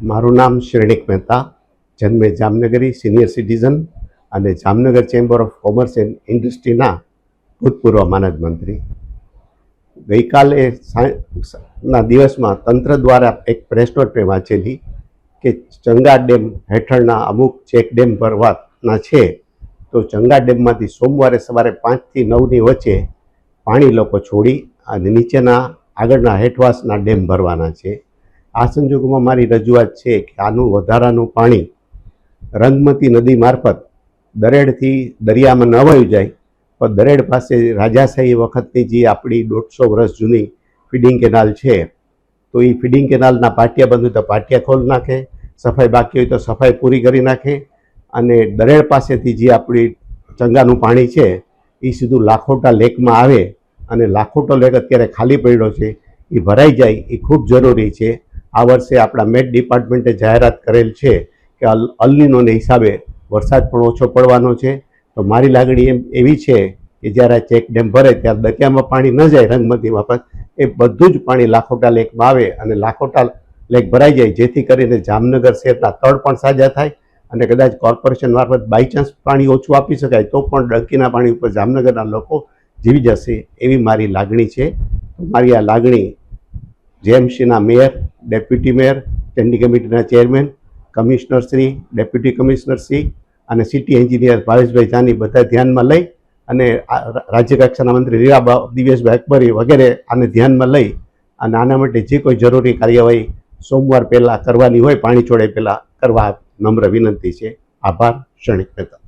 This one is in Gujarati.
મારું નામ શ્રેણિક મહેતા, જન્મે જામનગરી, સિનિયર સિટીઝન અને Jamnagar chamber of commerce and ઇન્ડસ્ટ્રીના ભૂતપૂર્વ માનદ મંત્રી. ગઈકાલે ના દિવસમાં તંત્ર દ્વારા એક પ્રેસ નોટ મેં વાંચેલી કે ચંગા ડેમ હેઠળના અમુક ચેક ડેમ ભરવાના છે, તો ચંગા ડેમમાંથી સોમવારે સવારે 5 થી 9ની વચ્ચે પાણી લોકો છોડી અને નીચેના આગળના હેઠવાસના ડેમ ભરવાના છે. આ સંજોગોમાં મારી રજૂઆત છે કે આનું વધારાનું પાણી રંગમતી નદી મારફત દરેડથી દરિયામાં ન વયું જાય, પણ દરેડ પાસે રાજાશાહી વખતની જે આપણી 150 વર્ષ જૂની ફીડિંગ કેનાલ છે, તો એ ફીડિંગ કેનાલના પાટિયા બંધ હોય તો પાટિયા ખોલી નાખે, સફાઈ બાકી હોય તો સફાઈ પૂરી કરી નાખે, અને દરેડ પાસેથી જે આપણી ચંગાનું પાણી છે એ સીધું લાખોટા લેકમાં આવે, અને લાખોટો લેક અત્યારે ખાલી પડ્યો છે, એ ભરાઈ જાય એ ખૂબ જરૂરી છે. આ વર્ષે આપણા મેટ ડિપાર્ટમેન્ટે જાહેરાત કરેલ છે કે અલનીનોને હિસાબે વરસાદ પણ ઓછો પડવાનો છે. તો મારી લાગણી એવી છે કે જ્યારે ચેક ડેમ ભરે ત્યારે દરિયામાં પાણી ન જાય રંગમતી મારફત, એ બધું જ પાણી લાખોટા લેકમાં આવે અને લાખોટા લેક ભરાઈ જાય, જેથી કરીને જામનગર શહેરના તળ પણ સાજા થાય, અને કદાચ કોર્પોરેશન મારફત બાય ચાન્સ પાણી ઓછું આપી શકાય તો પણ ડંકીના પાણી ઉપર જામનગરના લોકો જીવી જશે, એવી મારી લાગણી છે. મારી આ લાગણી જેએમસીના મેયર, ડેપ્યુટી મેયર, સ્ટેન્ડિંગ કમિટીના ચેરમેન, કમિશનરશ્રી, ડેપ્યુટી કમિશનરશ્રી અને સિટી એન્જિનિયર ભાવેશભાઈ જાની બધા ધ્યાનમાં લઈ, અને રાજ્યકક્ષાના મંત્રી રીરા દિવેશભાઈ અકબરી વગેરે આને ધ્યાનમાં લઈ અને આના માટે જે કોઈ જરૂરી કાર્યવાહી સોમવાર પહેલાં કરવાની હોય, પાણી છોડે પહેલાં કરવા નમ્ર વિનંતી છે. આભાર. શ્રેણિક મહેતા.